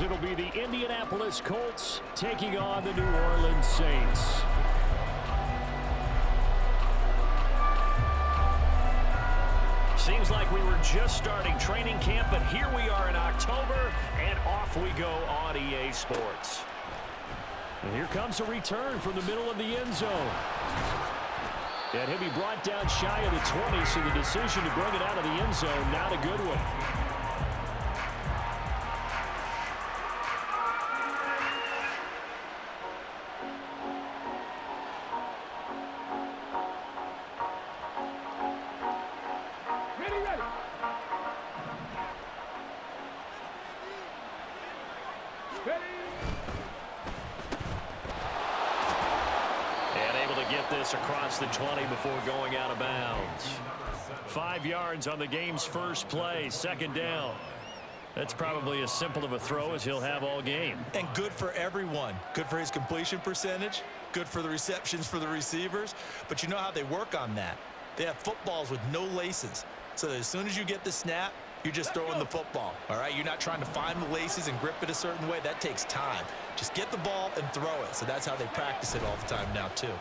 as it'll be the Indianapolis Colts taking on the New Orleans Saints. Seems like we were just starting training camp, but here we are in October, and off we go on EA Sports. And here comes a return from the middle of the end zone. And he'll be brought down shy of the 20, so the decision to bring it out of the end zone, not a good one. Across the 20 before going out of bounds. 5 yards on the game's first play, second down. That's probably as simple of a throw as he'll have all game. And good for everyone. Good for his completion percentage. Good for the receptions for the receivers. But you know how they work on that. They have footballs with no laces. So that as soon as you get the snap, you're just throwing the football. All right? You're not trying to find the laces and grip it a certain way. That takes time. Just get the ball and throw it. So that's how they practice it all the time now, too.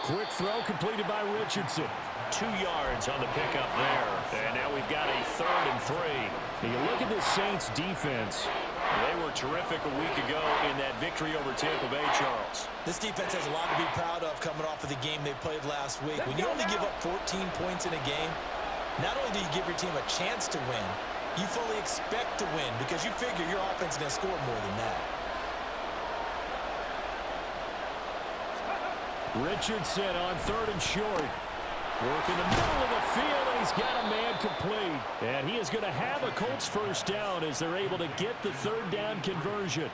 Quick throw completed by Richardson. 2 yards on the pickup there. And now we've got a 3rd and 3. And you look at the Saints defense. They were terrific a week ago in that victory over Tampa Bay, Charles. This defense has a lot to be proud of coming off of the game they played last week. When you only give up 14 points in a game, not only do you give your team a chance to win, you fully expect to win because you figure your offense is going to score more than that. Richardson on 3rd and short. Work in the middle of the field, and he's got a man complete. And he is going to have a Colts first down as they're able to get the 3rd down conversion.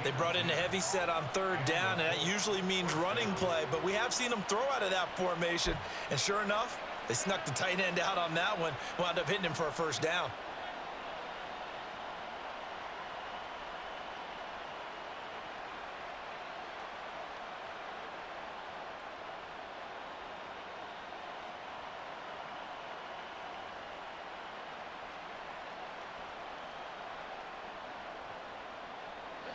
They brought in a heavy set on 3rd down, and that usually means running play. But we have seen them throw out of that formation. And sure enough, they snuck the tight end out on that one. Wound up hitting him for a first down.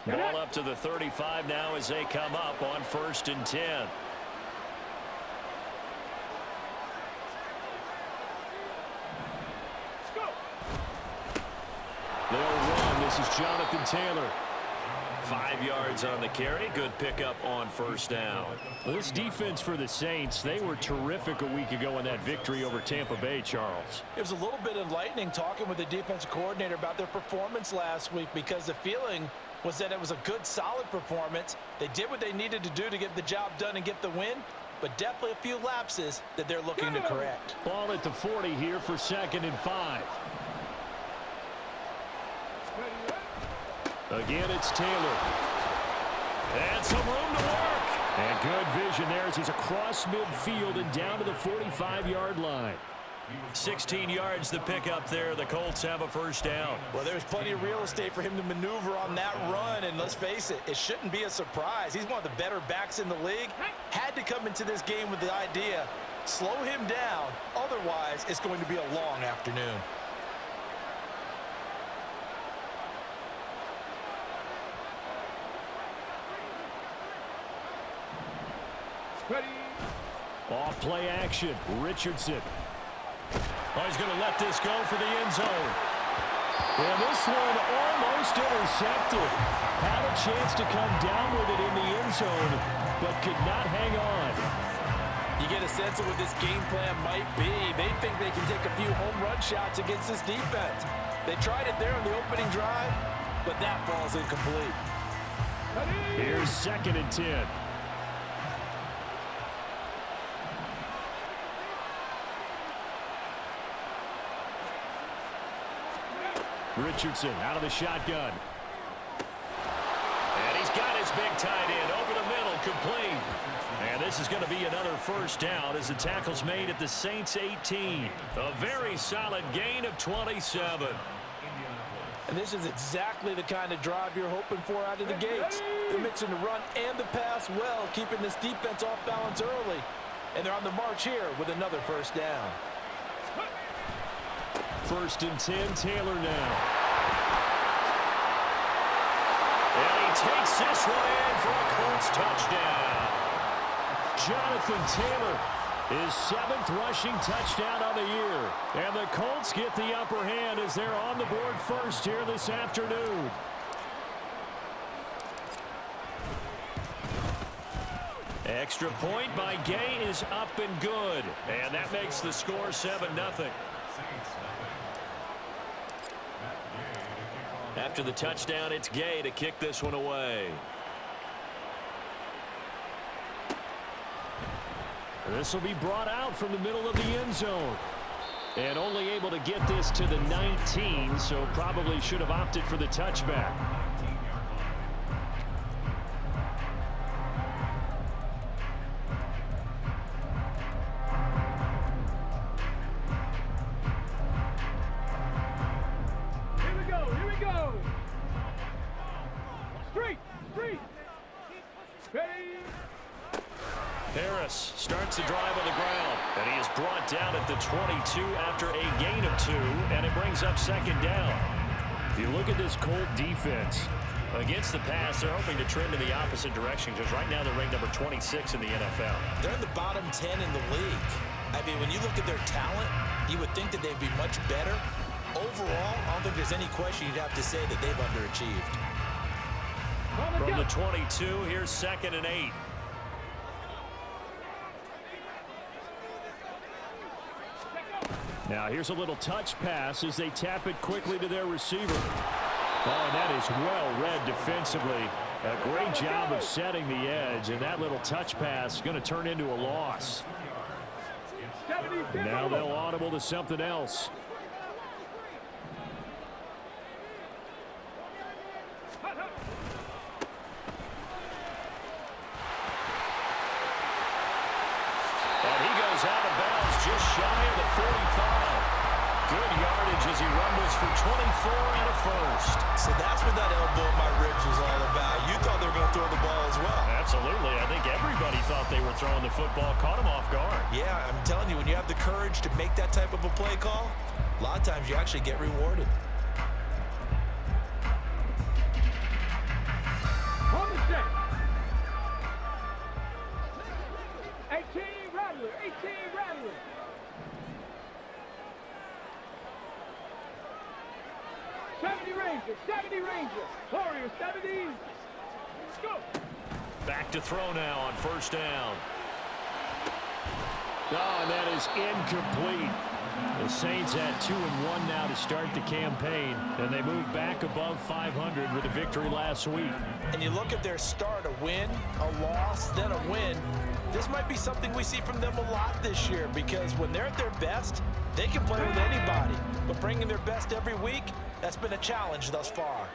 Ball up to the 35 now as they come up on 1st and 10. They'll run. This is Jonathan Taylor. 5 yards on the carry. Good pickup on 1st down. Well, this defense for the Saints, they were terrific a week ago in that victory over Tampa Bay, Charles. It was a little bit enlightening talking with the defensive coordinator about their performance last week because the feeling was that it was a good, solid performance. They did what they needed to do to get the job done and get the win, but definitely a few lapses that they're looking to correct. Ball at the 40 here for 2nd and 5. Again, it's Taylor. And some room to work. And good vision there as he's across midfield and down to the 45-yard line. 16 yards the pickup there. The Colts have a first down. Well, there's plenty of real estate for him to maneuver on that run, and let's face it, it shouldn't be a surprise. He's one of the better backs in the league. Had to come into this game with the idea, slow him down, otherwise it's going to be a long afternoon. Off play action, Richardson. Oh, he's going to let this go for the end zone. And this one almost intercepted. Had a chance to come down with it in the end zone, but could not hang on. You get a sense of what this game plan might be. They think they can take a few home run shots against this defense. They tried it there on the opening drive, but that ball's incomplete. Here's 2nd and 10. Richardson out of the shotgun. And he's got his big tight end over the middle, complete. And this is going to be another first down as the tackle's made at the Saints 18. A very solid gain of 27. And this is exactly the kind of drive you're hoping for out of the gates. They're mixing the run and the pass well, keeping this defense off balance early. And they're on the march here with another first down. 1st and 10, Taylor now. takes this one in for a Colts touchdown. Jonathan Taylor, his 7th rushing touchdown on the year. And the Colts get the upper hand as they're on the board first here this afternoon. Extra point by Gay is up and good. And that makes the score 7-0. After the touchdown, it's Gay to kick this one away. This will be brought out from the middle of the end zone. And only able to get this to the 19, so probably should have opted for the touchback. Here we go. Straight. Ready. Harris starts the drive on the ground, and he is brought down at the 22 after a gain of 2, and it brings up 2nd down. If you look at this Colt defense, Against the pass, they're hoping to trend in the opposite direction because right now they're ranked number 26 in the NFL. They're in the bottom 10 in the league. I mean, when you look at their talent, you would think that they'd be much better. Overall, I don't think there's any question you'd have to say that they've underachieved. From the 22, here's 2nd and 8. now here's a little touch pass as they tap it quickly to their receiver. Oh, and that is well read defensively. A great job of setting the edge, and that little touch pass is going to turn into a loss. Now they'll audible to something else. And he goes out of bounds just shy of the 45. Good yardage as he rumbles for 24 and a first. So that's what that elbow in my ribs was all about. You thought they were going to throw the ball as well. Absolutely. I think everybody thought they were throwing the football, caught him off guard. Yeah, I'm telling you, when you have the courage to make that type of a play call, a lot of times you actually get rewarded. On the set. 18 Rattler. 18 Rattler. '70 Ranger. Warrior 70. Let's go. Back to throw now on first down. Oh, and that is incomplete. The Saints had 2-1 now to start the campaign, and they move back above 500 with a victory last week. And you look at their start, a win, a loss, then a win. This might be something we see from them a lot this year because when they're at their best, they can play with anybody. But bringing their best every week, that's been a challenge thus far.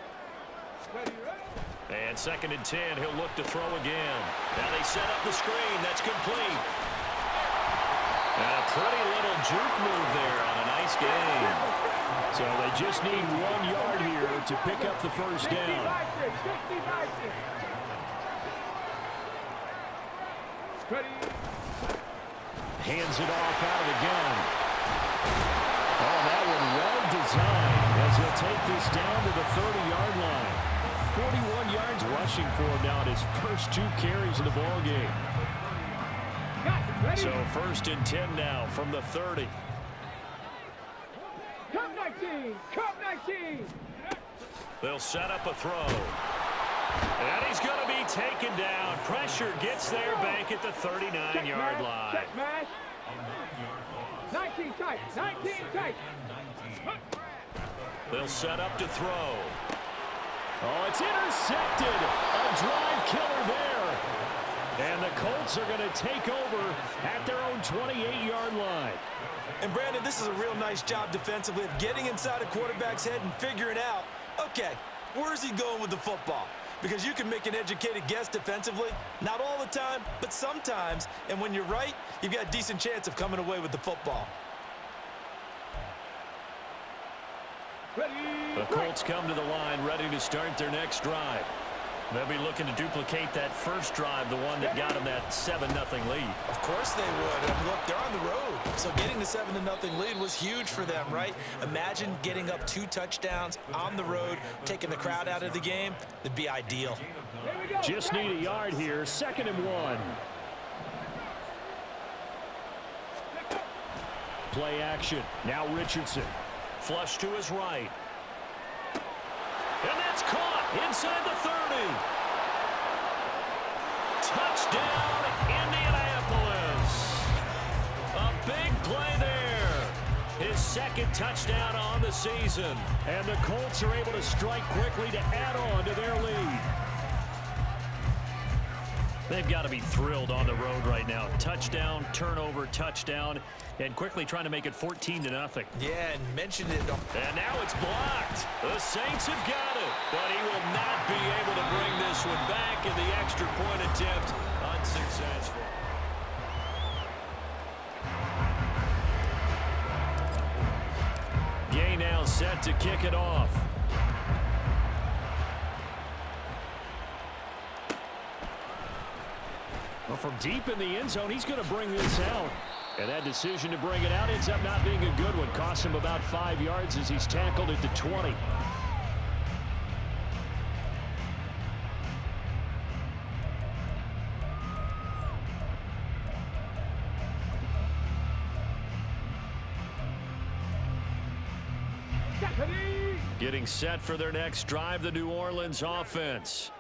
And 2nd and 10, he'll look to throw again. Now they set up the screen. That's complete. And a pretty little juke move there on a nice game. So they just need 1 yard here to pick up the first down. Hands it off out of the gun. Oh, that one well designed as he'll take this down to the 30-yard line. 41 yards rushing for him now in his first 2 carries in the ballgame. So 1st and 10 now from the 30. Come 19. Come 19. They'll set up a throw. And he's going to be taken down. Pressure gets there back at the 39-yard line. Check mash. 19 tight. 19 tight. They'll set up to throw. Oh, it's intercepted. A drive killer there. And the Colts are going to take over at their own 28-yard line. And Brandon, this is a real nice job defensively of getting inside a quarterback's head and figuring out, okay, where's he going with the football? Because you can make an educated guess defensively, not all the time, but sometimes. And when you're right, you've got a decent chance of coming away with the football. The Colts come to the line ready to start their next drive. They'll be looking to duplicate that first drive, the one that got them that 7-0 lead. Of course they would. And look, they're on the road. So getting the 7-0 lead was huge for them, right? Imagine getting up 2 touchdowns on the road, taking the crowd out of the game. It'd be ideal. Just need a yard here. 2nd and 1. Play action. Now Richardson. Flush to his right. And that's caught inside the 30. Touchdown, Indianapolis. A big play there. His 2nd touchdown on the season. And the Colts are able to strike quickly to add on to their lead. They've got to be thrilled on the road right now. Touchdown, turnover, touchdown, and quickly trying to make it 14-0. Yeah, and mentioned it. And now it's blocked. The Saints have got it, but he will not be able to bring this one back, in the extra point attempt unsuccessful. Gay now set to kick it off. Well, from deep in the end zone, he's going to bring this out. And that decision to bring it out ends up not being a good one. Cost him about 5 yards as he's tackled at the 20. Getting set for their next drive, the New Orleans offense.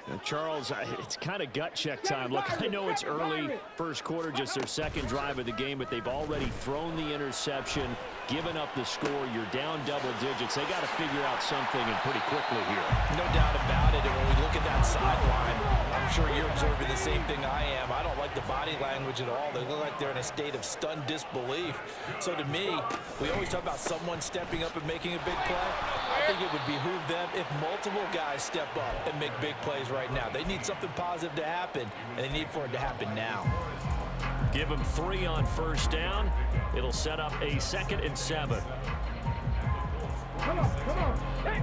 Now, Charles, it's kind of gut check time. Look, I know it's early, first quarter, just their 2nd drive of the game, but they've already thrown the interception, given up the score. You're down double digits. They got to figure out something, and pretty quickly here. No doubt about it. And when we look at that sideline, I'm sure you're observing the same thing I am. I don't like the body language at all. They look like they're in a state of stunned disbelief. So to me, we always talk about someone stepping up and making a big play. I think it would behoove them if multiple guys step up and make big plays right now. They need something positive to happen, and they need for it to happen now. Give him 3 on first down. It'll set up a 2nd and 7. Come on. Hey.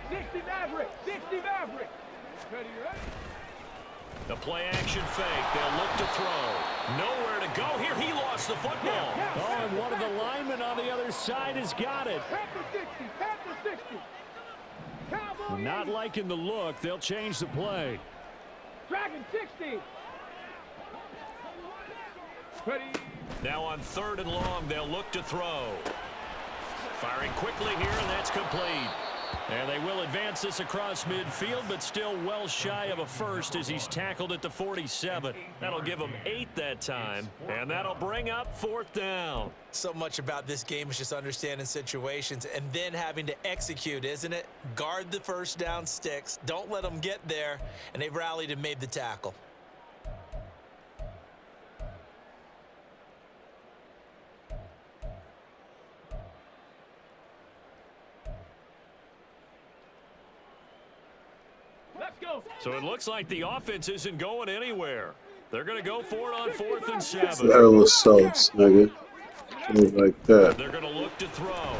60 Maverick. 60 Maverick. Ready, right? The play action fake. They'll look to throw. Nowhere to go here. He lost the football. Oh, and one of the linemen on the other side has got it. Panther 60. Panther 60. Cowboy Not 80. liking the look. They'll change the play. Dragon 60. Ready. Now on 3rd and long, they'll look to throw. Firing quickly here, and that's complete. And they will advance this across midfield, but still well shy of a first as he's tackled at the 47. That'll give him 8 that time, and that'll bring up 4th down. So much about this game is just understanding situations and then having to execute, isn't it? Guard the first down sticks. Don't let them get there. And they rallied and made the tackle. So it looks like the offense isn't going anywhere. They're going to go for it on 4th and 7. That was so nigga. Something like that. They're going to look to throw.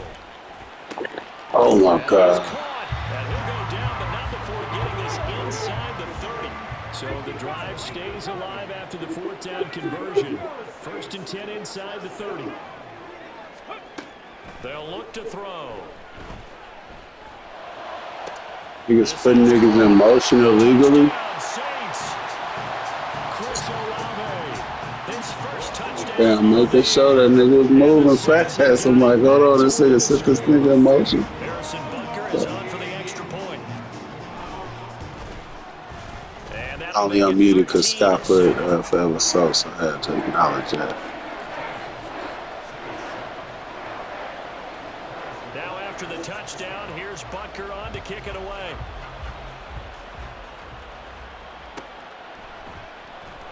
Oh my God. And he'll go down, but not before getting this inside the 30. So the drive stays alive after the 4th down conversion. 1st and 10 inside the 30. They'll look to throw. Niggas putting niggas in motion illegally. Damn, make it show that nigga was moving fast. I'm like, hold on, this nigga set this nigga in motion. Harrison Butker is on for the extra point. I only unmuted because Scott put forever so I had to acknowledge that. Now after the touchdown, here's Butker on to kick it away.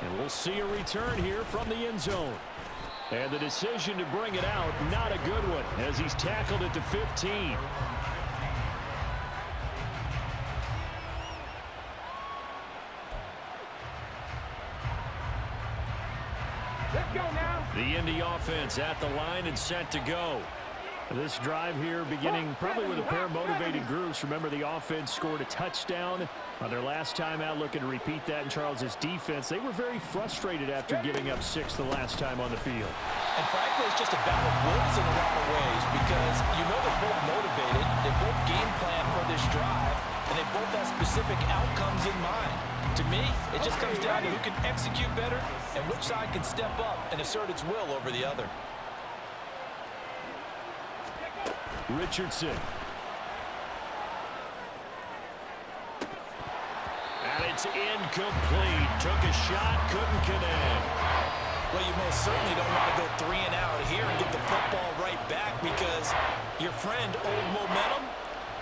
And we'll see a return here from the end zone. And the decision to bring it out, not a good one, as he's tackled at the 15. Let's go now. The Indy offense at the line and set to go. This drive here beginning probably with a pair of motivated groups. Remember, the offense scored a touchdown on their last time out, looking to repeat that in Charles's defense. They were very frustrated after giving up 6 the last time on the field. And frankly, it's just a battle of wills in a lot of ways because you know they're both motivated. They both game plan for this drive, and they both have specific outcomes in mind. To me, it just comes down to who can execute better and which side can step up and assert its will over the other. Richardson. And it's incomplete. Took a shot, couldn't connect. Well, you most certainly don't want to go 3 and out here and get the football right back because your friend, Old Momentum,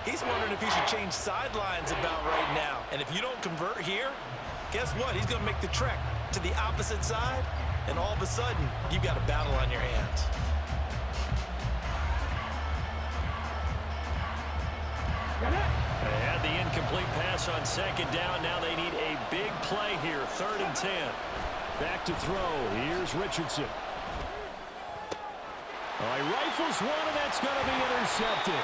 he's wondering if he should change sidelines about right now. And if you don't convert here, guess what? He's going to make the trek to the opposite side, and all of a sudden, you've got a battle on your hands. They had the incomplete pass on 2nd down. Now they need a big play here. 3rd and 10. Back to throw. Here's Richardson. He rifles one, and that's going to be intercepted.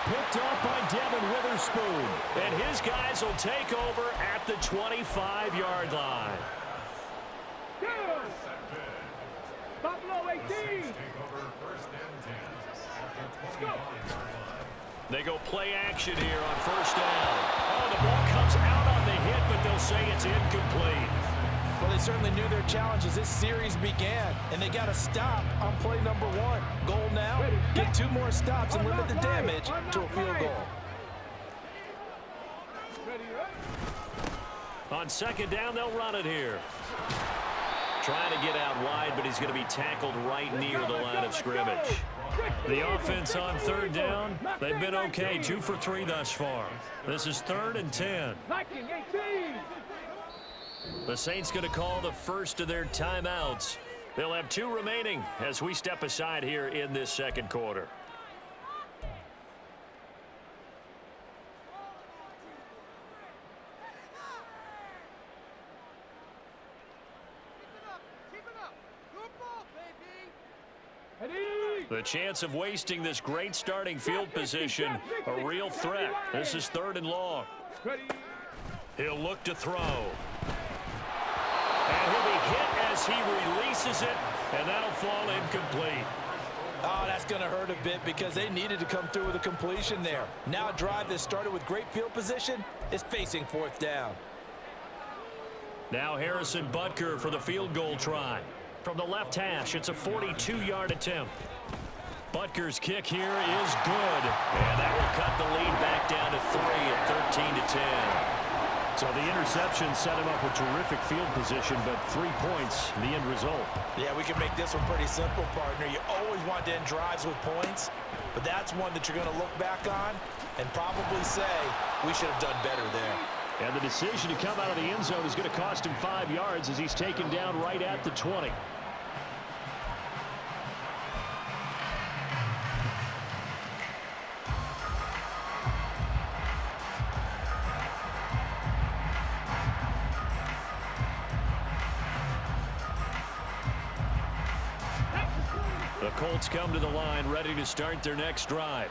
Picked up by Devin Witherspoon. And his guys will take over at the 25-yard line. Buffalo 18. Go. They go play action here on 1st down. Oh, the ball comes out on the hit, but they'll say it's incomplete. Well, they certainly knew their challenge as this series began, and they got to stop on play number 1. Goal now, get 2 more stops and limit the damage to a field goal. On 2nd down, they'll run it here. Trying to get out wide, but he's going to be tackled right near the line of scrimmage. The offense on 3rd down, they've been okay, 2 for 3 thus far. This is 3rd and 10. The Saints going to call the first of their timeouts. They'll have 2 remaining as we step aside here in this 2nd quarter. The chance of wasting this great starting field position, a real threat. This is 3rd and long. He'll look to throw. And he'll be hit as he releases it, and that'll fall incomplete. Oh, that's going to hurt a bit because they needed to come through with a completion there. Now a drive that started with great field position is facing 4th down. Now Harrison Butker for the field goal try. From the left hash, it's a 42-yard attempt. Butker's kick here is good. And that will cut the lead back down to 3 at 13-10. So the interception set him up with terrific field position, but 3 points, the end result. Yeah, we can make this one pretty simple, partner. You always want to end drives with points, but that's one that you're going to look back on and probably say, we should have done better there. And the decision to come out of the end zone is going to cost him 5 yards as he's taken down right at the 20. The Colts come to the line ready to start their next drive.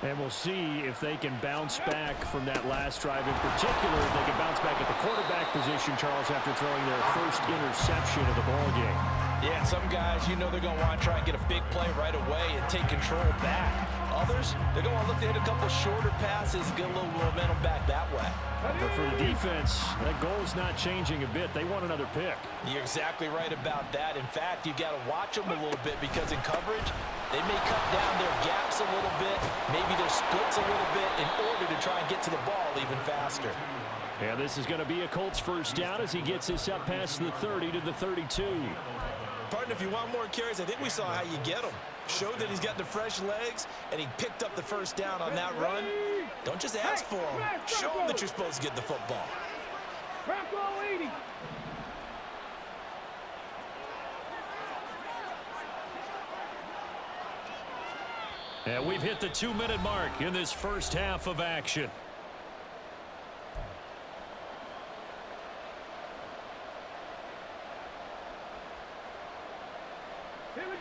And we'll see if they can bounce back from that last drive. In particular, if they can bounce back at the quarterback position, Charles, after throwing their first interception of the ball game. Yeah, some guys, you know they're going to want to try and get a big play right away and take control back. Others, they're going to want to look to hit a couple shorter passes, get a little momentum back that way. But for the defense, that goal is not changing a bit. They want another pick. You're exactly right about that. In fact, you've got to watch them a little bit because in coverage, they may cut down their gaps a little bit, maybe their splits a little bit in order to try and get to the ball even faster. And this is going to be a Colts first down as he gets this up past the 30 to the 32. Partner, if you want more carries, I think we saw how you get them. Showed that he's got the fresh legs, and he picked up the first down on that run. Don't just ask for him. Show him that you're supposed to get the football. And we've hit the 2-minute mark in this first half of action.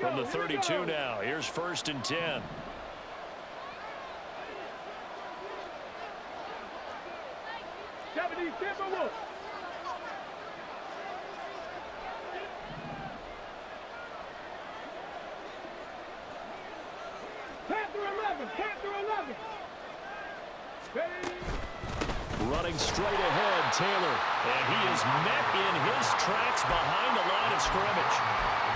From the 32 now, here's 1st and 10. 70 Timberwolves. Panther 11, Panther 11. Ready? Running straight ahead, Taylor. And he is met in his tracks behind the line of scrimmage.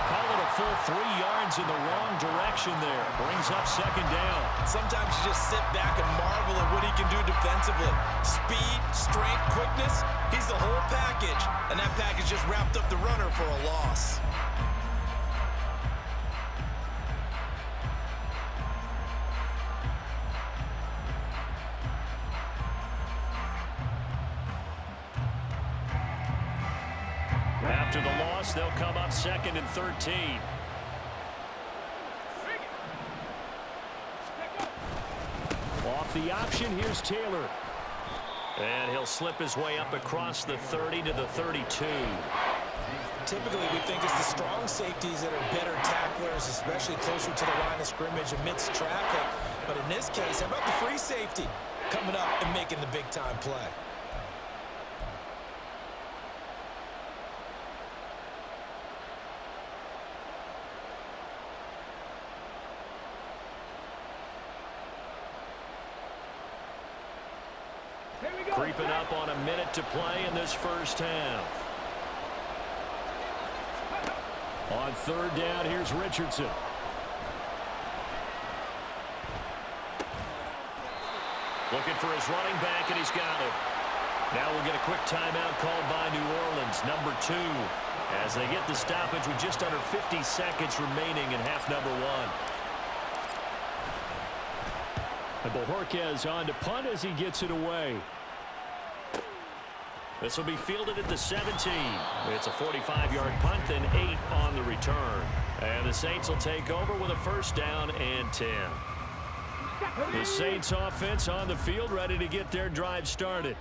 Call it a full 3 yards in the wrong direction there. Brings up second down. Sometimes you just sit back and marvel at what he can do defensively. Speed, strength, quickness, he's the whole package. And that package just wrapped up the runner for a loss. After the loss, they'll come up 2nd and 13. Off the option, here's Taylor. And he'll slip his way up across the 30 to the 32. Typically, we think it's the strong safeties that are better tacklers, especially closer to the line of scrimmage amidst traffic. But in this case, how about the free safety coming up and making the big-time play? Creeping up on a minute to play in this first half. On 3rd down, here's Richardson. Looking for his running back, and he's got it. Now we'll get a quick timeout called by New Orleans, number 2, as they get the stoppage with just under 50 seconds remaining in half number 1. And Bojorquez on to punt as he gets it away. This will be fielded at the 17. It's a 45-yard punt, then 8 on the return. And the Saints will take over with a 1st down and 10. The Saints offense on the field, ready to get their drive started.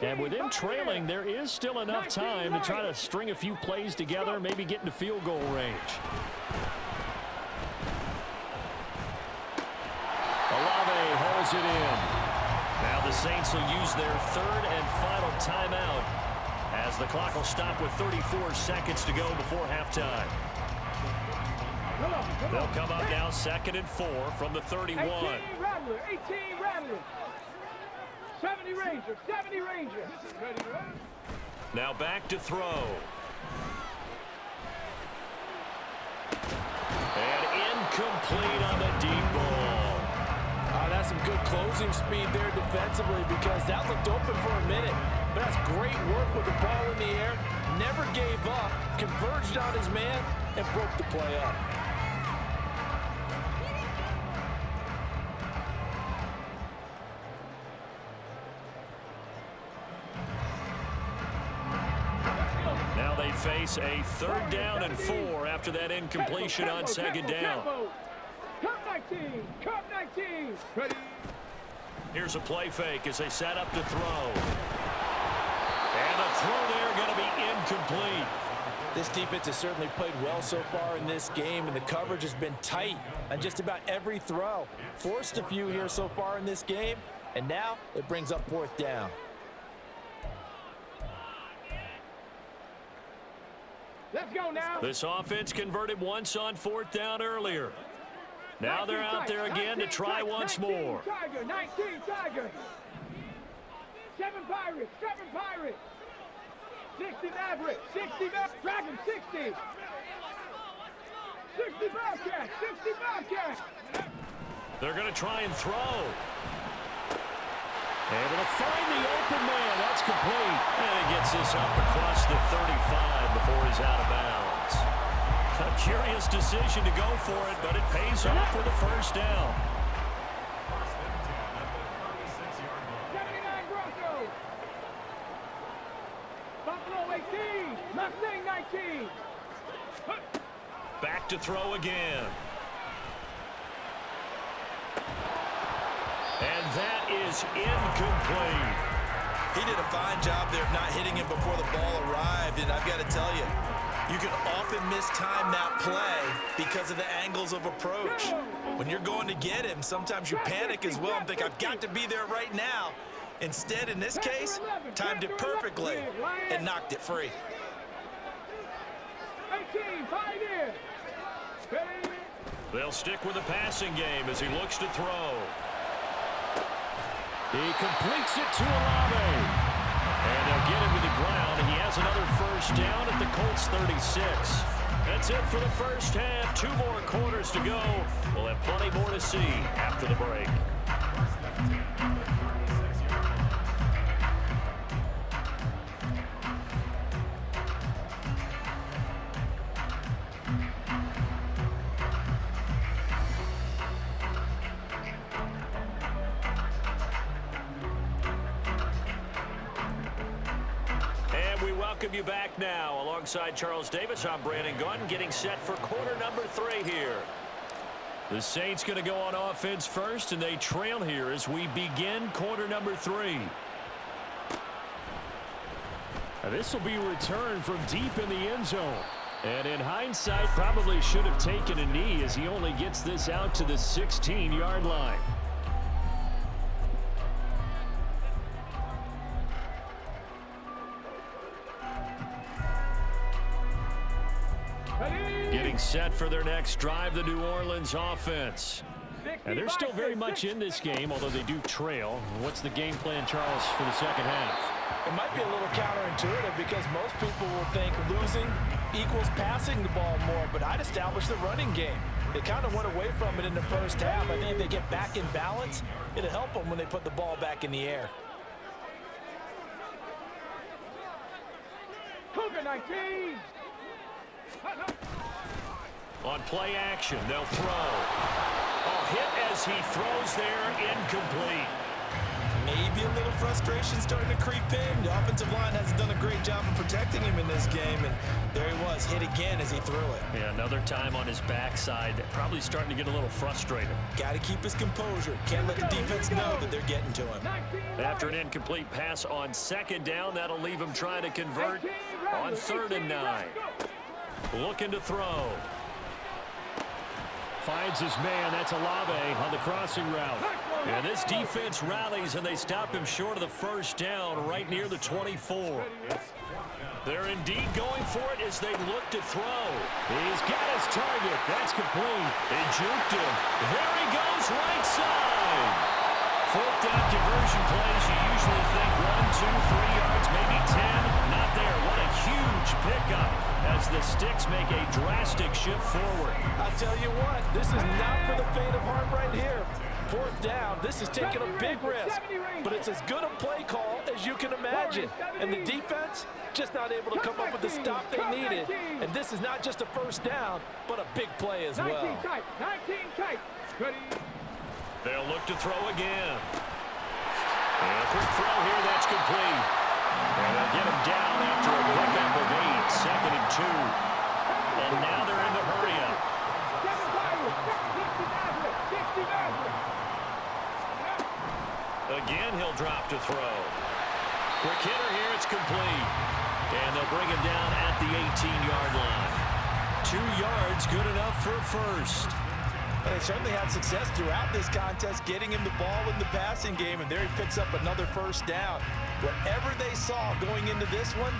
And with them trailing, there is still enough time to try to string a few plays together, maybe get into field goal range. Olave holds it in. Now the Saints will use their 3rd and final timeout as the clock will stop with 34 seconds to go before halftime. They'll come up now 2nd and 4 from the 31. 18 Rattler, 18 Rattler. 70 Ranger, 70 Ranger. Now back to throw. And incomplete on the deep ball. That's some good closing speed there defensively because that looked open for a minute. But that's great work with the ball in the air. Never gave up, converged on his man, and broke the play up. Now they face a 3rd down and 4 after that incompletion on 2nd down. Cup 19, Cup 19. Ready? Here's a play fake as they set up to throw. And the throw there going to be incomplete. This defense has certainly played well so far in this game, and the coverage has been tight on just about every throw. Forced a few here so far in this game, and now it brings up 4th down. Let's go now. This offense converted once on 4th down earlier. Now they're out there again to try once more. Tiger, 19 Tiger. 7 Pirates, 7 Pirates. 60 Maverick, 60 Maverick. Dragon, 60. 60 Bobcat, 60 Bobcat. They're going to try and throw. Able to find the open man. That's complete. And he gets this up across the 35 before he's out of bounds. A curious decision to go for it, but it pays off with a 1st down. 79 Broncos. Buffalo 18, Mustang 19. Back to throw again. And that is incomplete. He did a fine job there of not hitting him before the ball arrived, and I've got to tell you, you can often mistime that play because of the angles of approach. When you're going to get him, sometimes you panic as well and think, I've got to be there right now. Instead, in this case, timed it perfectly and knocked it free. 18, 5 in. They'll stick with the passing game as he looks to throw. He completes it to Olave. And they'll get him to the ground. He has another first down at the Colts 36. That's it for the first half. 2 more quarters to go. We'll have plenty more to see after the break. Welcome you back now. Alongside Charles Davis, I'm Brandon Gunn, getting set for quarter number 3 here. The Saints going to go on offense first, and they trail here as we begin quarter number 3. This will be a return from deep in the end zone. And in hindsight, probably should have taken a knee as he only gets this out to the 16-yard line. Getting set for their next drive, the New Orleans offense. And they're still very much in this game, although they do trail. What's the game plan, Charles, for the second half? It might be a little counterintuitive because most people will think losing equals passing the ball more, but I'd establish the running game. They kind of went away from it in the first half. I think if they get back in balance, it'll help them when they put the ball back in the air. Cougar 19. On play action, they'll throw. Hit as he throws there, incomplete. Maybe a little frustration starting to creep in. The offensive line hasn't done a great job of protecting him in this game, and there he was, hit again as he threw it. Yeah, another time on his backside, probably starting to get a little frustrated. Got to keep his composure. Can't let the defense know that they're getting to him. After an incomplete pass on second down, that'll leave him trying to convert on 3rd and 9. Looking to throw. Finds his man. That's Olave on the crossing route. And this defense rallies, and they stop him short of the first down right near the 24. They're indeed going for it as they look to throw. He's got his target. That's complete. They juked him. There he goes, right side. 4th down conversion plays. You usually think 1, 2, 3 yards, maybe 10. Not there. What a huge pickup as the Sticks make a drastic shift forward. I'll tell you what, this is not for the faint of heart right here. 4th down, this is taking a big risk, but it's as good a play call as you can imagine. And the defense just not able to come up with the stop they needed. And this is not just a first down, but a big play as well. 19 tight. They'll look to throw again. And a quick throw here, that's complete. And they'll get him down after a pickup of 8, 2nd and 2. And now they're in the hurry up. Again, he'll drop to throw. Quick hitter here, it's complete. And they'll bring him down at the 18-yard line. 2 yards, good enough for a first. They certainly had success throughout this contest, getting him the ball in the passing game, and there he picks up another first down. Whatever they saw going into this one,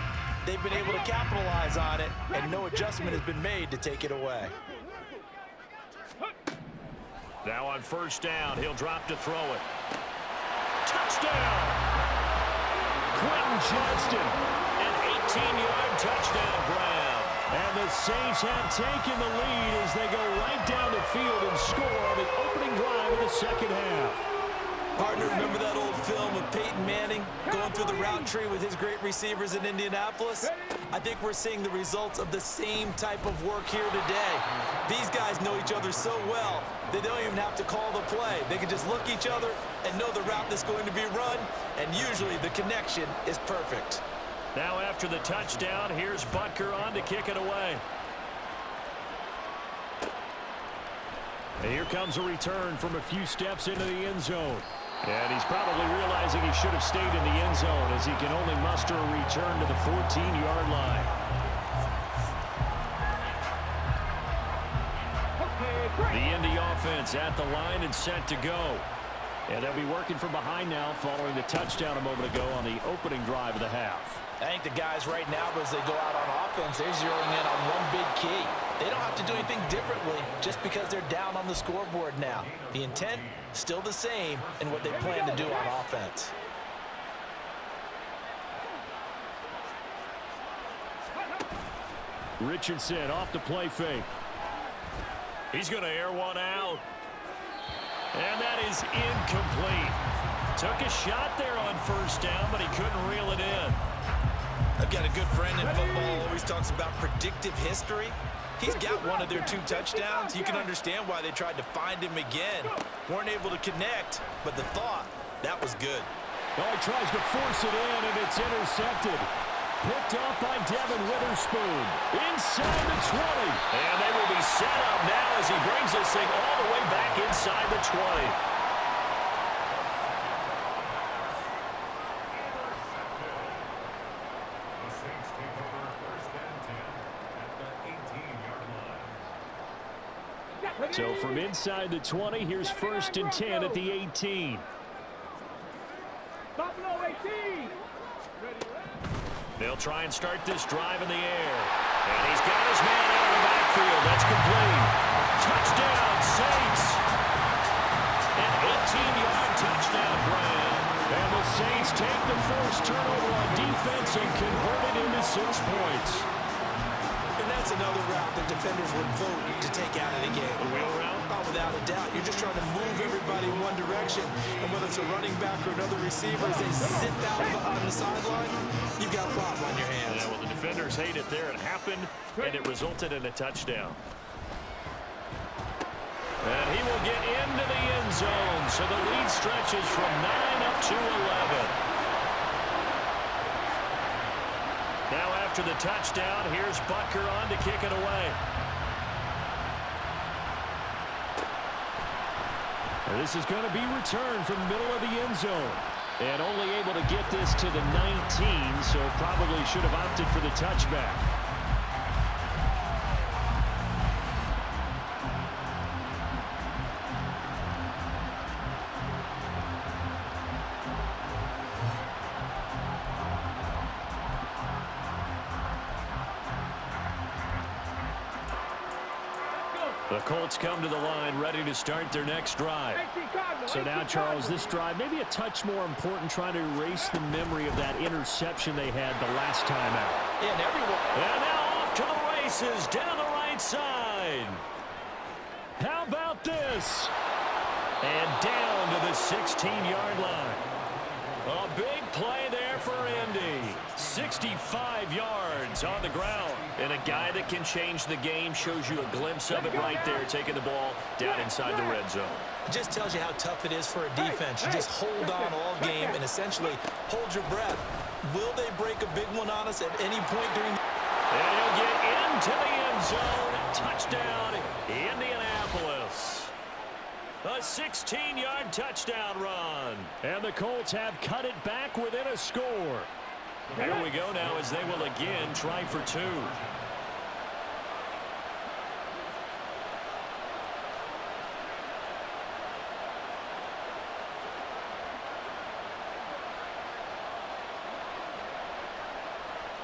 they've been able to capitalize on it, and no adjustment has been made to take it away. Now on first down, he'll drop to throw it. Touchdown! Quentin Johnston. An 18-yard touchdown grab. And the Saints have taken the lead as they go right down the field and score on the opening drive of the second half. Partner, remember that old film of Peyton Manning going through the route tree with his great receivers in Indianapolis? I think we're seeing the results of the same type of work here today. These guys know each other so well, they don't even have to call the play. They can just look each other and know the route that's going to be run, and usually the connection is perfect. Now after the touchdown, here's Butker on to kick it away. And here comes a return from a few steps into the end zone. And he's probably realizing he should have stayed in the end zone as he can only muster a return to the 14-yard line. The Indy offense at the line and set to go. And they'll be working from behind now following the touchdown a moment ago on the opening drive of the half. I think the guys right now, as they go out on offense, they're zeroing in on one big key. They don't have to do anything differently just because they're down on the scoreboard now. The intent, still the same in what they plan to do on offense. Richardson off the play fake. He's going to air one out. And that is incomplete. Took a shot there on first down, but he couldn't reel it in. I've got a good friend in football, always talks about predictive history. He's got one of their 2 touchdowns. You can understand why they tried to find him again. Weren't able to connect, but the thought, that was good. Oh, he tries to force it in, and it's intercepted. Picked off by Devin Witherspoon. Inside the 20. And they will be set up now as he brings this thing all the way back inside the 20. So from inside the 20, here's 1st and 10 at the 18. Buffalo 18. They'll try and start this drive in the air. And he's got his man out of the backfield. That's complete. Touchdown, Saints. An 18-yard touchdown grab. And the Saints take the first turnover on defense and convert it into 6 points. And that's another route that defenders would vote to take out of the game. The wheel route? Oh, without a doubt. You're just trying to move everybody in one direction. And whether it's a running back or another receiver, as they sit down on the sideline, you've got a problem on your hands. Yeah, well, the defenders hate it there. It happened, and it resulted in a touchdown. And he will get into the end zone. So the lead stretches from 9 up to 11. Now after the touchdown, here's Butker on to kick it away. And this is going to be returned from the middle of the end zone. And only able to get this to the 19, so probably should have opted for the touchback. The Colts come to the line ready to start their next drive. So now, Charles, this drive maybe a touch more important, trying to erase the memory of that interception they had the last time out. Yeah, and everyone. And now off to the races down the right side. How about this? And down to the 16-yard line. A big play there for Indy. 65 yards on the ground. And a guy that can change the game, shows you a glimpse of it right there, taking the ball down inside the red zone. It just tells you how tough it is for a defense. You just hold on all game and essentially hold your breath. Will they break a big one on us at any point during the... And he'll get into the end zone. Touchdown, Indianapolis. A 16-yard touchdown run. And the Colts have cut it back within a score. Here we go now as they will again try for 2.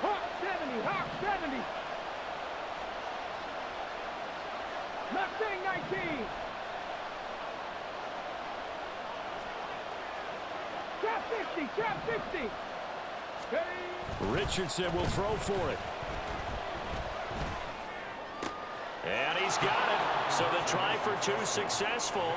Hawk 70, Hawk 70. Mustang 19. Trap 60, trap 60. Richardson will throw for it. And he's got it. So the try for 2 successful.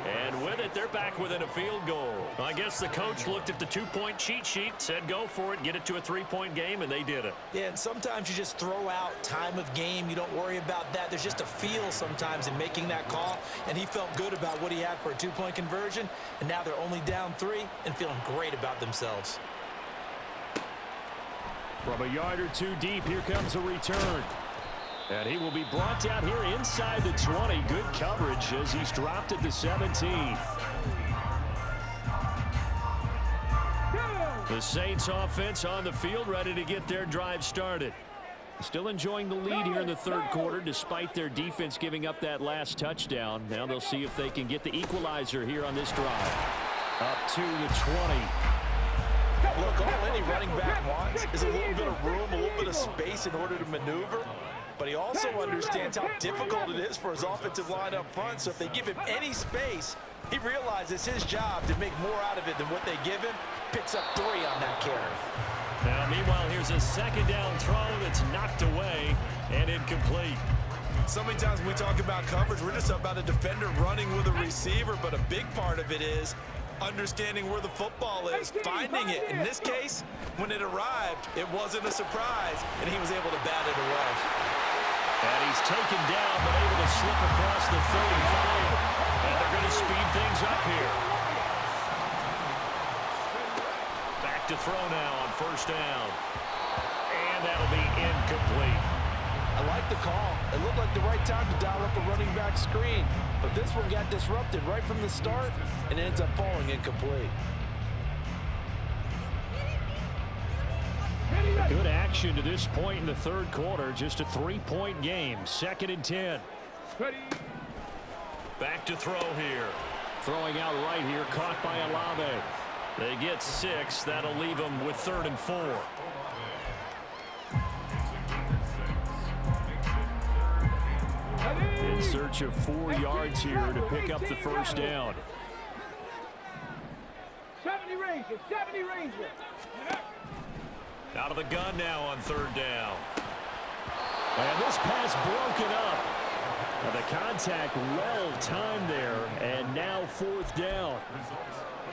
And with it, they're back within a field goal. I guess the coach looked at the 2-point cheat sheet, said go for it, get it to a 3-point game, and they did it. Yeah, and sometimes you just throw out time of game. You don't worry about that. There's just a feel sometimes in making that call, and he felt good about what he had for a 2-point conversion, and now they're only down 3 and feeling great about themselves. From a yard or 2 deep, here comes a return. And he will be brought down here inside the 20. Good coverage as he's dropped at the 17. The Saints offense on the field, ready to get their drive started. Still enjoying the lead here in the 3rd quarter, despite their defense giving up that last touchdown. Now they'll see if they can get the equalizer here on this drive. Up to the 20. Look, all any running back wants is a little bit of room, a little bit of space in order to maneuver. But he also understands how difficult it is for his offensive line up front. So if they give him any space, he realizes his job to make more out of it than what they give him. Picks up 3 on that carry. Now, meanwhile, here's a second down throw that's knocked away and incomplete. So many times when we talk about coverage, we're just about a defender running with a receiver, but a big part of it is understanding where the football is, finding it. In this case, when it arrived, it wasn't a surprise, and he was able to bat it away. And he's taken down, but able to slip across the 35. And they're going to speed things up here. Back to throw now on first down. And that'll be incomplete. I like the call. It looked like the right time to dial up a running back screen. But this one got disrupted right from the start and ends up falling incomplete. Good action to this point in the third quarter. Just a 3-point game. 2nd and 10. Back to throw here. Throwing out right here. Caught by Olave. They get 6. That'll leave them with 3rd and 4. In search of 4 yards here to pick up the first down. 70 Ranger, 70 Ranger. Out of the gun now on 3rd down. And this pass broken up. Now the contact well timed there, and now 4th down.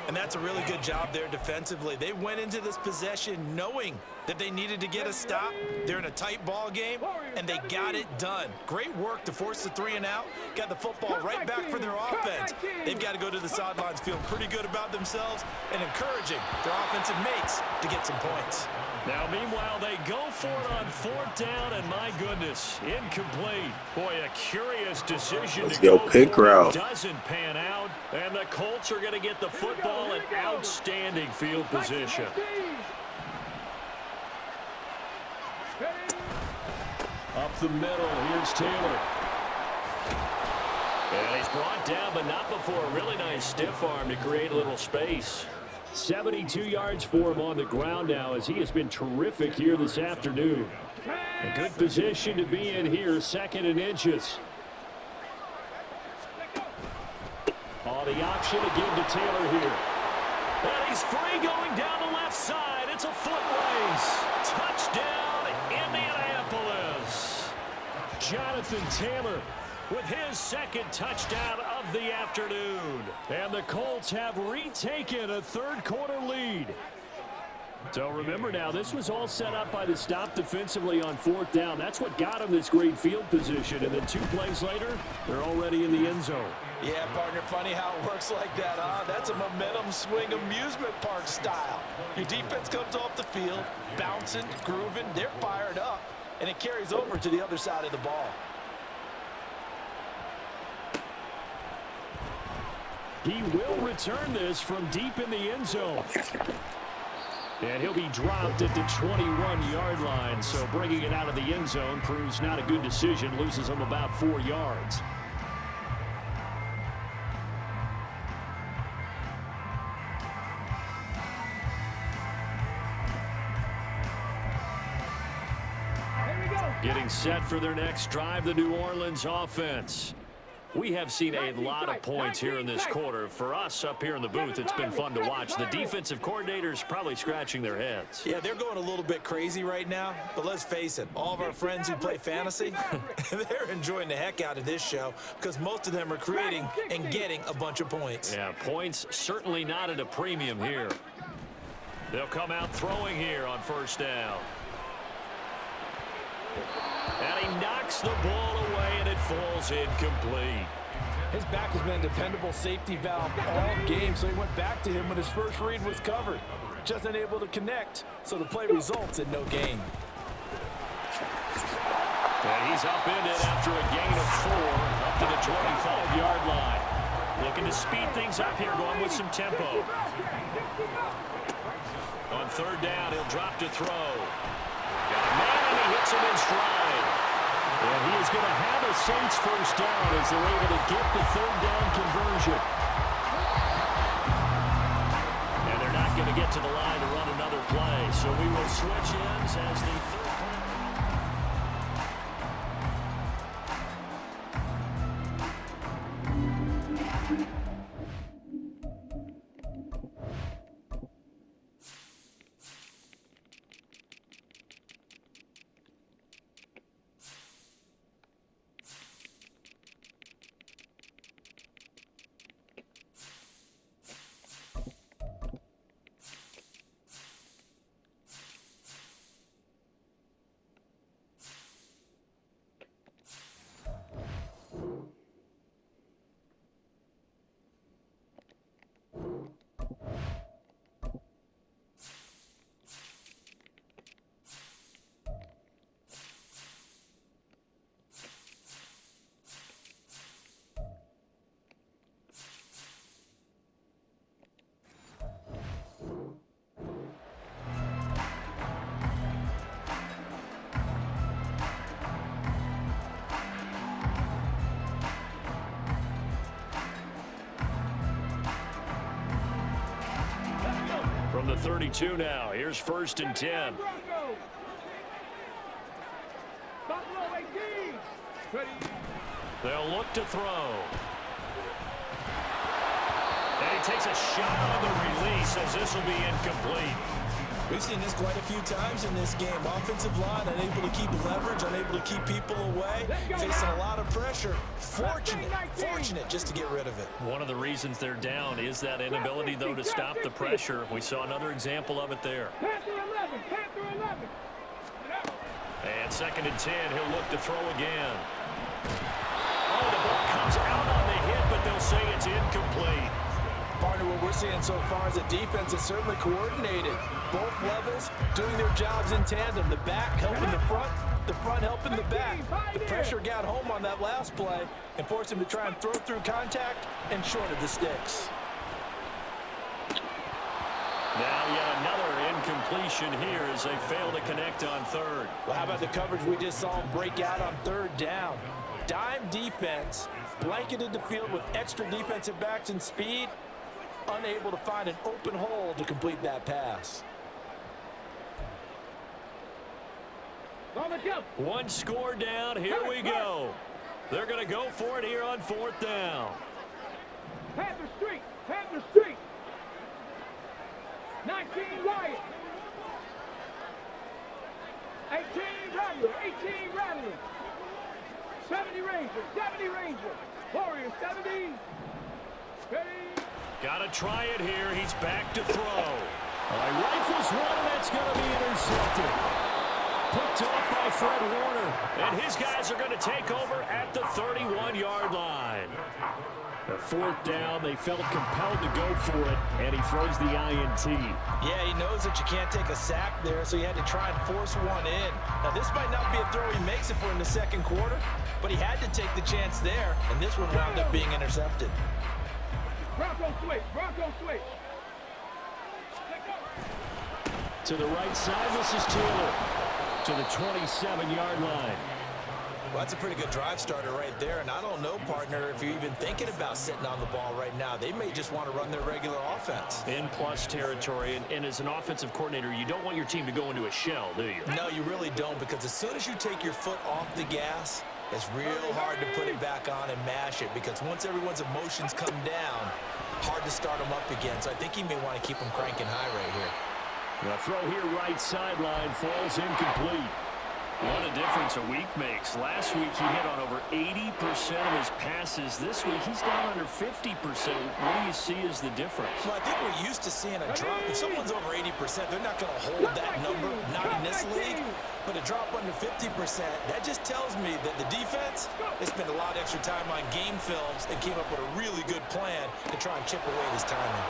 And that's a really good job there defensively. They went into this possession knowing that they needed to get a stop. They're in a tight ball game, and they got it done. Great work to force the 3 and out. Got the football right back for their offense. They've got to go to the sidelines feeling pretty good about themselves and encouraging their offensive mates to get some points. Now, meanwhile, they go for it on 4th down, and my goodness, incomplete. Boy, a curious decision to go pick for it. route. Doesn't pan out, and the Colts are going to get the football in outstanding field position. Up the middle, here's Taylor. And he's brought down, but not before a really nice stiff arm to create a little space. 72 yards for him on the ground now as he has been terrific here this afternoon. A good position to be in here, 2nd and inches. Oh, the option again to Taylor here. And he's free going down the left side. It's a foot race. Touchdown, Indianapolis. Jonathan Taylor with his 2nd touchdown of the afternoon. And the Colts have retaken a 3rd quarter lead. So remember now, this was all set up by the stop defensively on 4th down. That's what got them this great field position. And then 2 plays later, they're already in the end zone. Yeah, partner, funny how it works like that, huh? That's a momentum swing amusement park style. Your defense comes off the field, bouncing, grooving, they're fired up, and it carries over to the other side of the ball. He will return this from deep in the end zone. And he'll be dropped at the 21-yard line. So bringing it out of the end zone proves not a good decision. Loses him about 4 yards. Getting set for their next drive, the New Orleans offense. We have seen a lot of points here in this quarter. For us up here in the booth, it's been fun to watch. The defensive coordinators probably scratching their heads. Yeah, they're going a little bit crazy right now, but let's face it, all of our friends who play fantasy, they're enjoying the heck out of this show because most of them are creating and getting a bunch of points. Yeah, points certainly not at a premium here. They'll come out throwing here on 1st down. And he knocks the ball away, and it falls incomplete. His back has been a dependable safety valve all game, so he went back to him when his first read was covered. Just unable to connect, so the play results in no gain. And he's upended after a gain of 4 up to the 25-yard line. Looking to speed things up here, going with some tempo. On 3rd down, he'll drop to throw. Got a man, and he hits him in stride. And he is going to have a Saints first down as they're able to get the 3rd down conversion. to get to the line to run another play. So we will switch ends as the third quarter. From the 32 now, here's 1st and 10. They'll look to throw. And he takes a shot on the release as this will be incomplete. We've seen this quite a few times in this game. Offensive line unable to keep leverage, unable to keep people away, facing a lot of pressure. Fortunate just to get rid of it. One of the reasons they're down is that inability, though, to stop the pressure. We saw another example of it there. And 2nd and 10, he'll look to throw again. Oh, the ball comes out on the hit, but they'll say it's incomplete. Partner, what we're seeing so far is the defense is certainly coordinated. Both levels doing their jobs in tandem. The back helping the front helping the back. The pressure got home on that last play and forced him to try and throw through contact and shorted the sticks. Now yet another incompletion here as they fail to connect on 3rd. Well, how about the coverage we just saw him break out on 3rd down? Dime defense, blanketed the field with extra defensive backs and speed, unable to find an open hole to complete that pass. One score down, here we go. They're going to go for it here on 4th down. Panther Street. 19 Wyatt. 18 Rattler. 70 Ranger. Warriors 70. Ready. Got to try it here. He's back to throw. Rifles one, and that's going to be intercepted. Picked off by Fred Warner. And his guys are going to take over at the 31-yard line. The 4th down, they felt compelled to go for it, and he throws the INT. Yeah, he knows that you can't take a sack there, so he had to try and force one in. Now, this might not be a throw he makes if we're in the 2nd quarter, but he had to take the chance there, and this one wound up being intercepted. Bronco switch. To the right side, this is Taylor. To the 27-yard line. Well, that's a pretty good drive starter right there, and I don't know, partner, if you're even thinking about sitting on the ball right now. They may just want to run their regular offense. In plus territory, and as an offensive coordinator, you don't want your team to go into a shell, do you? No, you really don't, because as soon as you take your foot off the gas, it's real hard to put it back on and mash it, because once everyone's emotions come down, hard to start them up again. So I think he may want to keep them cranking high right here. The throw here right sideline falls incomplete. What a difference a week makes. Last week he hit on over 80% of his passes. This week he's down under 50%. What do you see as the difference? Well, I think we're used to seeing a drop. If someone's over 80%, they're not going to hold that number, not in this league. But a drop under 50%, that just tells me that the defense, they spent a lot of extra time on game films and came up with a really good plan to try and chip away this timing.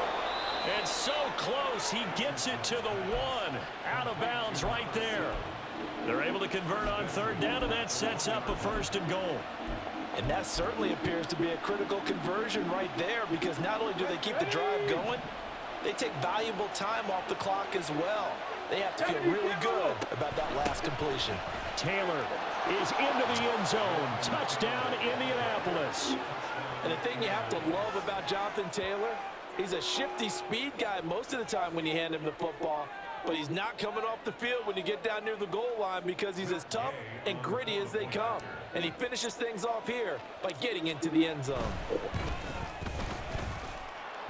And so close, he gets it to the 1. Out of bounds right there. They're able to convert on 3rd down, and that sets up a 1st and goal. And that certainly appears to be a critical conversion right there, because not only do they keep the drive going, they take valuable time off the clock as well. They have to feel really good about that last completion. Taylor is into the end zone. Touchdown, Indianapolis. And the thing you have to love about Jonathan Taylor He's a shifty speed guy most of the time when you hand him the football, but he's not coming off the field when you get down near the goal line because he's as tough and gritty as they come. And he finishes things off here by getting into the end zone.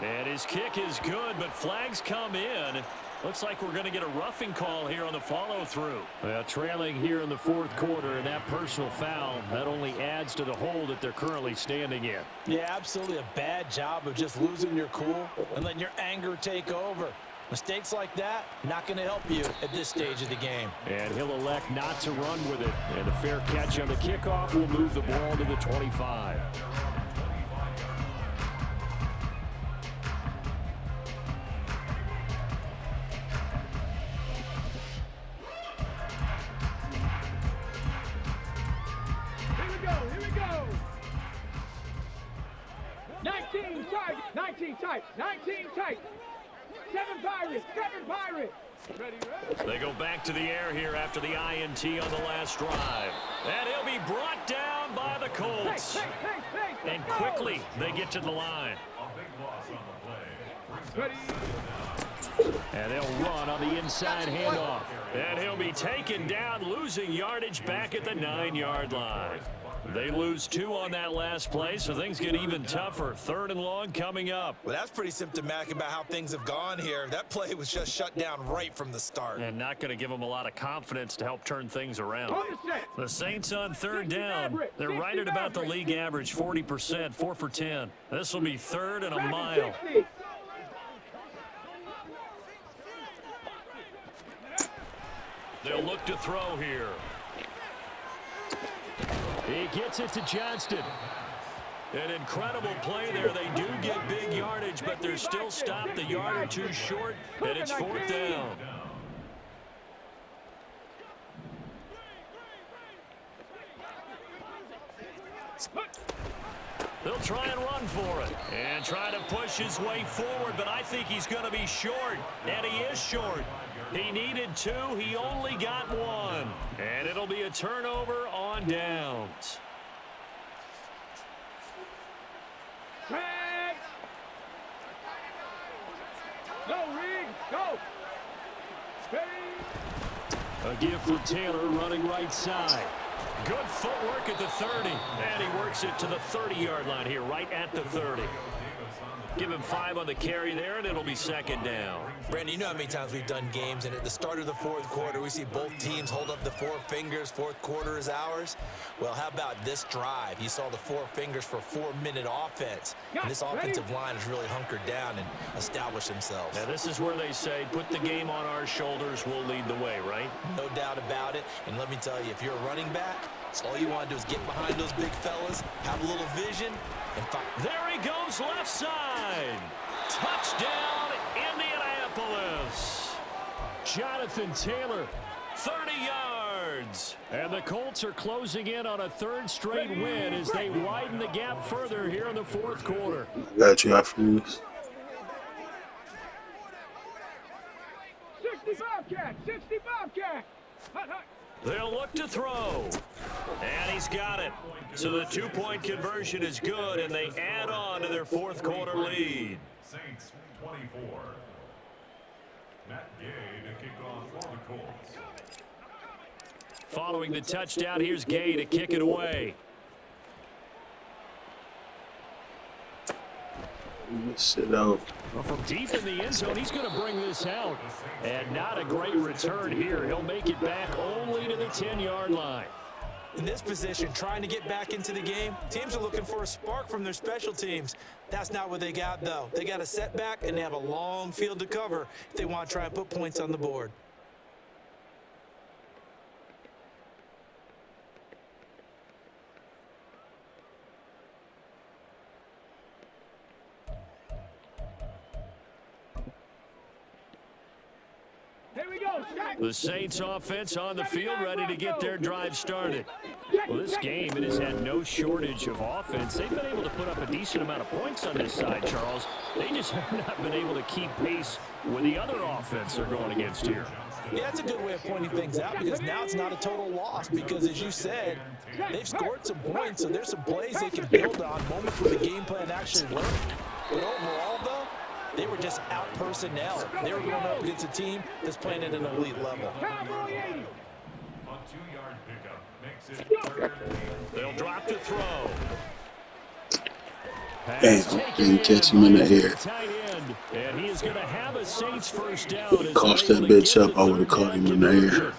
And his kick is good, but flags come in. Looks like we're going to get a roughing call here on the follow-through. Well, trailing here in the fourth quarter, and that personal foul, that only adds to the hole that they're currently standing in. Yeah, absolutely a bad job of just losing your cool and letting your anger take over. Mistakes like that, not going to help you at this stage of the game. And he'll elect not to run with it. And a fair catch on the kickoff will move the ball to the 25. Here we go. 19 tight, 19 tight, 19 tight. 7 Pirates. Ready. They go back to the air here after the INT on the last drive. And he'll be brought down by the Colts. Hey, And quickly they get to the line. Ready. And they'll run on the inside handoff. And he'll be taken down, losing yardage back at the 9-yard line. They lose 2 on that last play, so things get even tougher. 3rd and long coming up. Well, that's pretty symptomatic about how things have gone here. That play was just shut down right from the start. And not going to give them a lot of confidence to help turn things around. The Saints on 3rd down. They're right at about the league average, 40%, 4 for 10. This will be 3rd and a mile. They'll look to throw here. He gets it to Johnston. An incredible play there. They do get big yardage, but they're still stopped a yard or two short, and it's 4th down. They'll try and run for it and try to push his way forward, but I think he's going to be short, and he is short. He needed 2. He only got 1. And it'll be a turnover on downs. Go, Reed, go. A give for Taylor running right side. Good footwork at the 30. And he works it to the 30-yard line here, right at the 30. Give him 5 on the carry there, and it'll be 2nd down. Brandon, you know how many times we've done games, and at the start of the fourth quarter, we see both teams hold up the 4 fingers, fourth quarter is ours. Well, how about this drive? You saw the 4 fingers for 4-minute offense. And this offensive line has really hunkered down and established themselves. Now, this is where they say, put the game on our shoulders, we'll lead the way, right? No doubt about it. And let me tell you, if you're a running back, all you want to do is get behind those big fellas, have a little vision, and fight. There he goes, left side. Touchdown, Indianapolis. Jonathan Taylor, 30 yards. And the Colts are closing in on a 3rd straight win as they widen the gap further here in the fourth quarter. I got you after this. 60 Bobcat. Hut, hut. They'll look to throw. And he's got it. So the 2-point conversion is good, and they add on to their fourth quarter lead. Saints 24. Matt Gay to kick off for the Colts. Following the touchdown, here's Gay to kick it away. Sit out. Well, from deep in the end zone, he's going to bring this out. And not a great return here. He'll make it back only to the 10-yard line. In this position, trying to get back into the game, teams are looking for a spark from their special teams. That's not what they got, though. They got a setback, and they have a long field to cover if they want to try and put points on the board. Here we go. The Saints offense on the field, ready to get their drive started. Well, this game, it has had no shortage of offense. They've been able to put up a decent amount of points on this side, Charles. They just have not been able to keep pace with the other offense they're going against here. Yeah, that's a good way of pointing things out because now it's not a total loss because, as you said, they've scored some points, so there's some plays they can build on, moments where the game plan actually worked. But overall, though, They were just out personnel. They were going up against a team that's playing at an elite level. A 2-yard pickup makes it 3rd and 8. They'll drop to throw. Damn, didn't catch him in the air. Tight end, and he is going to have a Saints first down. Coughed that bitch up, I would have caught him in the air.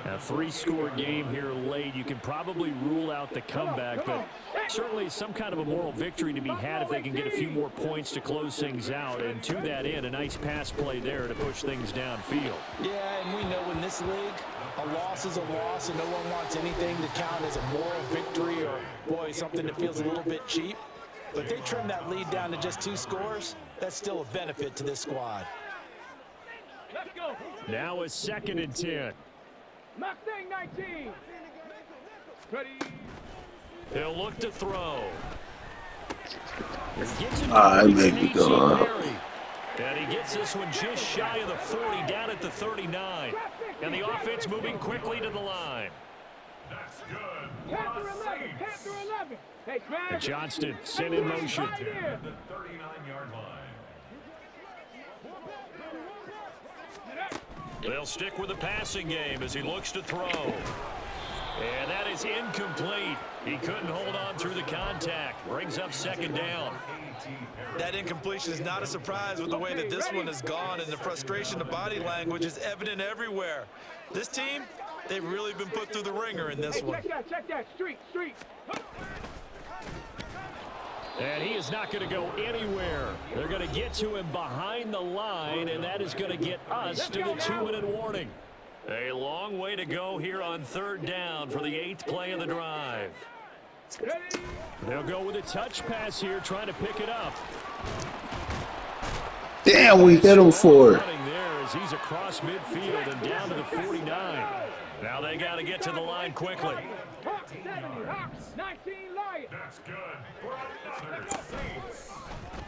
A 3-score game here late. You can probably rule out the comeback, but certainly some kind of a moral victory to be had if they can get a few more points to close things out. And to that end, a nice pass play there to push things downfield. Yeah, and we know in this league, a loss is a loss, and no one wants anything to count as a moral victory or, boy, something that feels a little bit cheap. But if they trim that lead down to just 2 scores, that's still a benefit to this squad. Let's go. Now a 2nd and 10. Mustang 19. Ready. He'll look to throw. I make it go. And he gets this one just shy of the 40, down at the 39. And the offense moving quickly to the line. That's good. Panther 11. Panther 11. Hey, Smash. Johnston sent in motion. At the 39-yard line. They'll stick with the passing game as he looks to throw. And that is incomplete. He couldn't hold on through the contact. Brings up 2nd down. That incompletion is not a surprise with the way that this one has gone, and the frustration of body language is evident everywhere. This team, they've really been put through the ringer in this one. Check that. Street. And he is not going to go anywhere. They're going to get to him behind the line, and that is going to get us to the 2-minute warning. A long way to go here on 3rd down for the 8th play of the drive. They'll go with a touch pass here, trying to pick it up. Damn, we hit him for it. Running there as he's across midfield and down to the 49. Now they got to get to the line quickly. Hawks 70. Hawks 19 Lions. That's good for another Saints.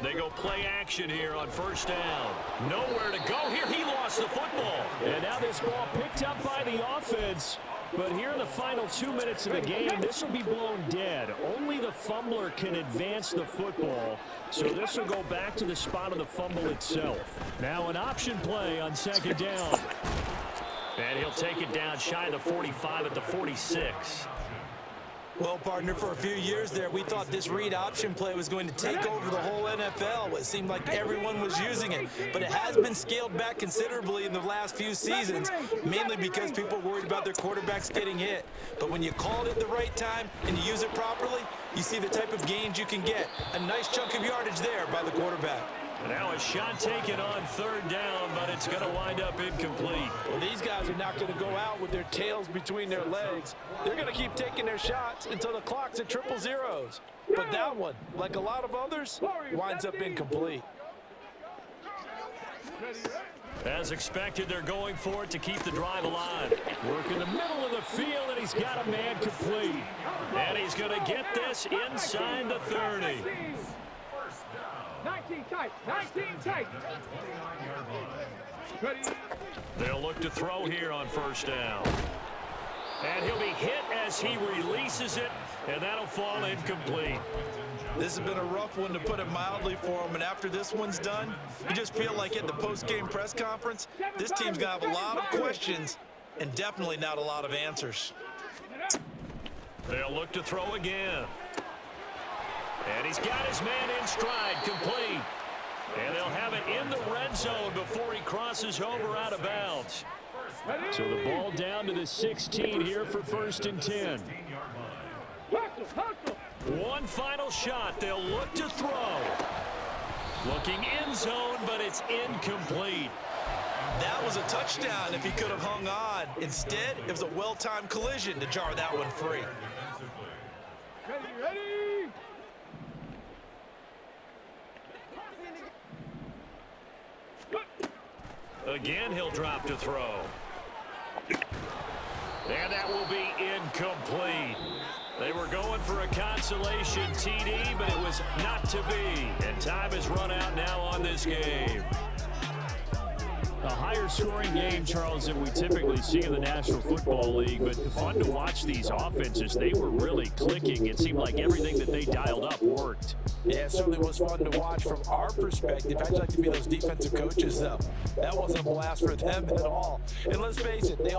They go play action here on 1st down. Nowhere to go here. He lost the football. And now this ball picked up by the offense. But here in the final 2 minutes of the game, this will be blown dead. Only the fumbler can advance the football. So this will go back to the spot of the fumble itself. Now an option play on 2nd down. And he'll take it down shy of the 45 at the 46. Well, partner, for a few years there, we thought this read option play was going to take over the whole NFL. It seemed like everyone was using it, but it has been scaled back considerably in the last few seasons, mainly because people worried about their quarterbacks getting hit. But when you call it at the right time and you use it properly, you see the type of gains you can get. A nice chunk of yardage there by the quarterback. Now a shot taken on 3rd down, but it's going to wind up incomplete. Well, these guys are not going to go out with their tails between their legs. They're going to keep taking their shots until the clock's at 000. But that one, like a lot of others, winds up incomplete. As expected, they're going for it to keep the drive alive. Work in the middle of the field, and he's got a man complete. And he's going to get this inside the 30. 19 tight. 19 tight. Ready. They'll look to throw here on 1st down. And he'll be hit as he releases it, and that'll fall incomplete. This has been a rough one, to put it mildly, for him, and after this one's done, you just feel like at the post-game press conference, this team's going to have a lot of questions and definitely not a lot of answers. They'll look to throw again. And he's got his man in stride, complete. And they'll have it in the red zone before he crosses over out of bounds. So the ball down to the 16 here for 1st and 10. One final shot. They'll look to throw. Looking end zone, but it's incomplete. That was a touchdown if he could have hung on. Instead, it was a well-timed collision to jar that one free. Ready. Again, he'll drop to throw. And that will be incomplete. They were going for a consolation TD, but it was not to be. And time has run out now on this game. A higher scoring game, Charles, than we typically see in the National Football League, but fun to watch these offenses. They were really clicking. It seemed like everything that they dialed up worked. Yeah, it certainly was fun to watch from our perspective. I'd like to be those defensive coaches, though. That wasn't a blast for them at all. And let's face it, they